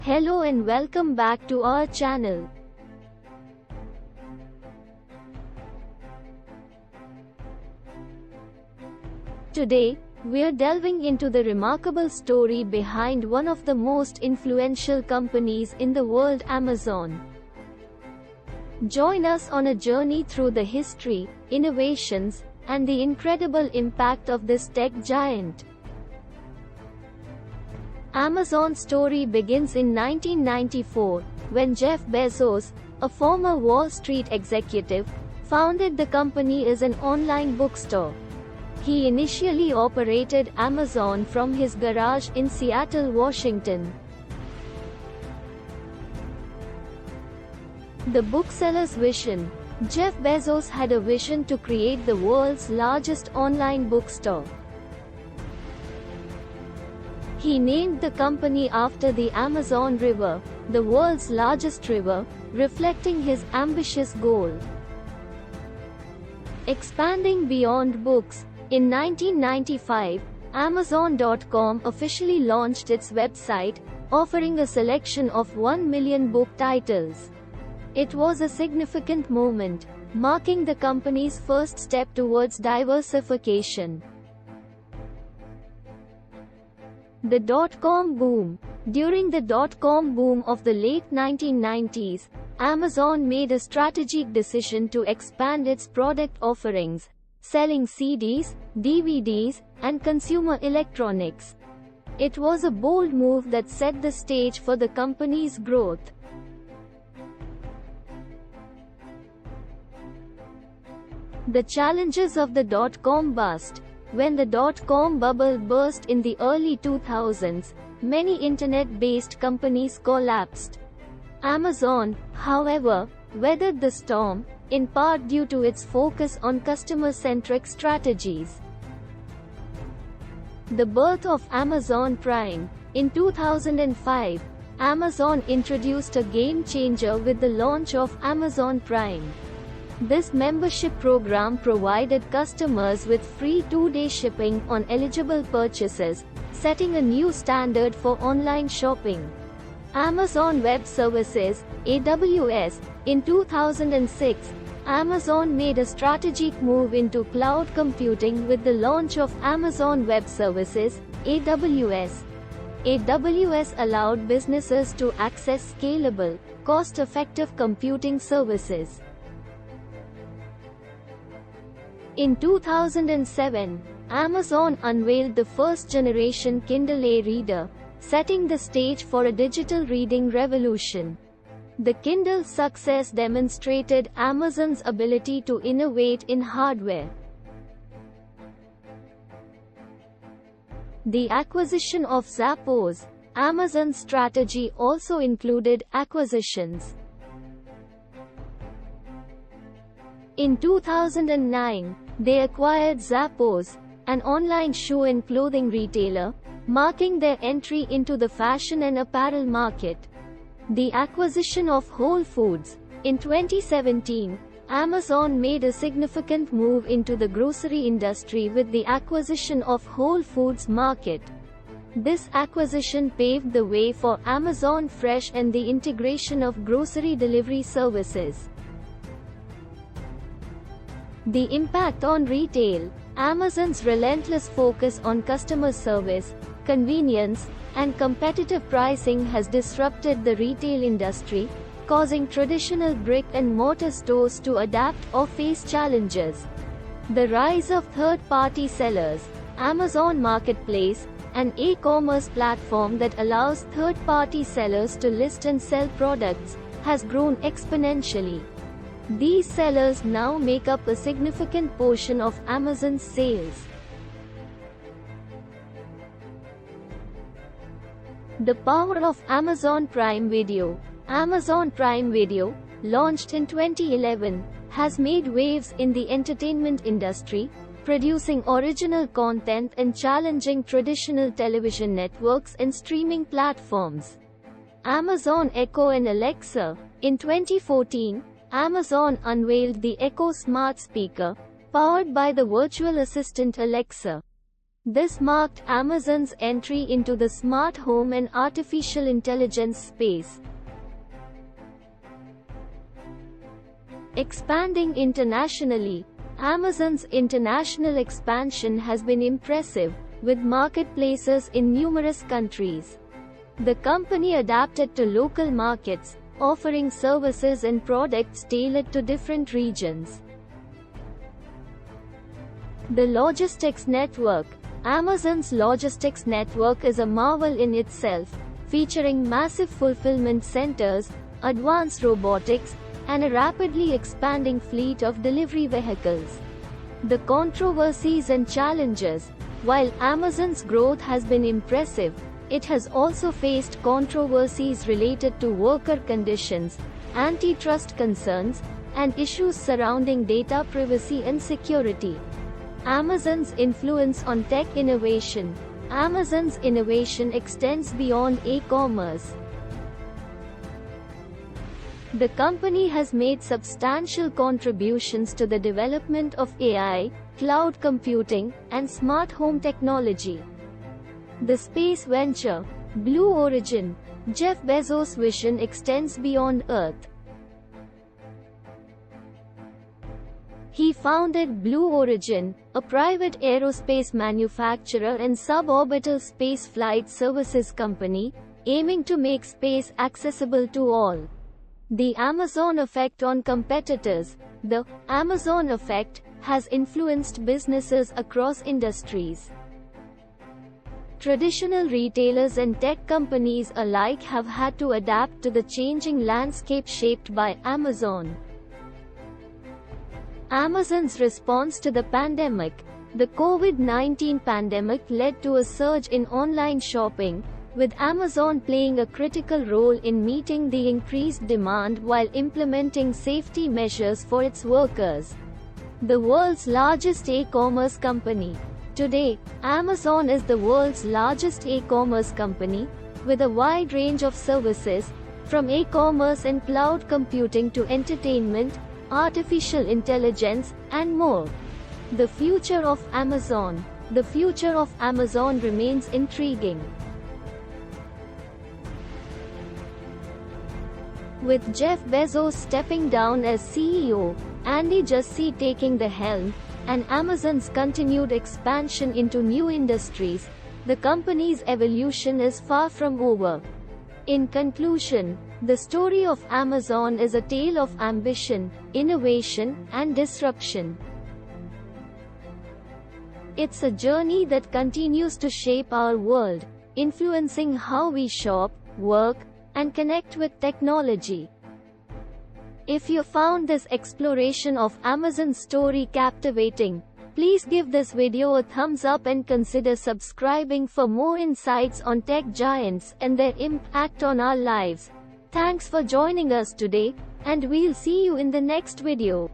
Hello and welcome back to our channel. Today, we're delving into the remarkable story behind one of the most influential companies in the world, Amazon. Join us on a journey through the history, innovations, and the incredible impact of this tech giant. Amazon's story begins in 1994, when Jeff Bezos, a former Wall Street executive, founded the company as an online bookstore. He initially operated Amazon from his garage in Seattle, Washington. The bookseller's vision. Jeff Bezos had a vision to create the world's largest online bookstore. He named the company after the Amazon River, the world's largest river, reflecting his ambitious goal. Expanding beyond books, in 1995, Amazon.com officially launched its website, offering a selection of 1 million book titles. It was a significant moment, marking the company's first step towards diversification. The dot-com boom. During the dot-com boom of the late 1990s, Amazon made a strategic decision to expand its product offerings, selling CDs, DVDs, and consumer electronics. It was a bold move that set the stage for the company's growth. The challenges of the dot-com bust. When the dot-com bubble burst in the early 2000s, many internet-based companies collapsed. Amazon, however, weathered the storm, in part due to its focus on customer-centric strategies. The birth of Amazon Prime. In 2005, Amazon introduced a game-changer with the launch of Amazon Prime. This membership program provided customers with free 2-day shipping on eligible purchases, setting a new standard for online shopping. Amazon Web Services, AWS. In 2006, Amazon made a strategic move into cloud computing with the launch of Amazon Web Services, AWS. AWS allowed businesses to access scalable, cost-effective computing services. In 2007, Amazon unveiled the first-generation Kindle e-reader, setting the stage for a digital reading revolution. The Kindle's success demonstrated Amazon's ability to innovate in hardware. The acquisition of Zappos. Amazon's strategy also included acquisitions. In 2009, they acquired Zappos, an online shoe and clothing retailer, marking their entry into the fashion and apparel market. The acquisition of Whole Foods. In 2017, Amazon made a significant move into the grocery industry with the acquisition of Whole Foods Market. This acquisition paved the way for Amazon Fresh and the integration of grocery delivery services. The impact on retail. Amazon's relentless focus on customer service, convenience, and competitive pricing has disrupted the retail industry, causing traditional brick-and-mortar stores to adapt or face challenges. The rise of third-party sellers. Amazon Marketplace, an e-commerce platform that allows third-party sellers to list and sell products, has grown exponentially. These sellers now make up a significant portion of Amazon's sales. The power of Amazon Prime Video. Amazon Prime Video, launched in 2011, has made waves in the entertainment industry, producing original content and challenging traditional television networks and streaming platforms. Amazon Echo and Alexa. In 2014, Amazon unveiled the Echo smart speaker, powered by the virtual assistant Alexa. This marked Amazon's entry into the smart home and artificial intelligence space. Expanding internationally, Amazon's international expansion has been impressive, with marketplaces in numerous countries. The company adapted to local markets, offering services and products tailored to different regions. The logistics network. Amazon's logistics network is a marvel in itself, featuring massive fulfillment centers, advanced robotics, and a rapidly expanding fleet of delivery vehicles. The controversies and challenges. While Amazon's growth has been impressive, it has also faced controversies related to worker conditions, antitrust concerns, and issues surrounding data privacy and security. Amazon's influence on tech innovation. Amazon's innovation extends beyond e-commerce. The company has made substantial contributions to the development of AI, cloud computing, and smart home technology. The space venture. Blue Origin. Jeff Bezos' vision extends beyond Earth. He founded Blue Origin, a private aerospace manufacturer and suborbital space flight services company, aiming to make space accessible to all. The Amazon effect on competitors. The Amazon effect has influenced businesses across industries. Traditional retailers and tech companies alike have had to adapt to the changing landscape shaped by Amazon. Amazon's response to the pandemic. The COVID-19 pandemic led to a surge in online shopping, with Amazon playing a critical role in meeting the increased demand while implementing safety measures for its workers. The world's largest e-commerce company. Today, Amazon is the world's largest e-commerce company, with a wide range of services, from e-commerce and cloud computing to entertainment, artificial intelligence, and more. The future of Amazon. The future of Amazon remains intriguing. With Jeff Bezos stepping down as CEO, Andy Jassy taking the helm, and Amazon's continued expansion into new industries, the company's evolution is far from over. In conclusion, the story of Amazon is a tale of ambition, innovation, and disruption. It's a journey that continues to shape our world, influencing how we shop, work, and connect with technology. If you found this exploration of Amazon's story captivating, please give this video a thumbs up and consider subscribing for more insights on tech giants and their impact on our lives. Thanks for joining us today, and we'll see you in the next video.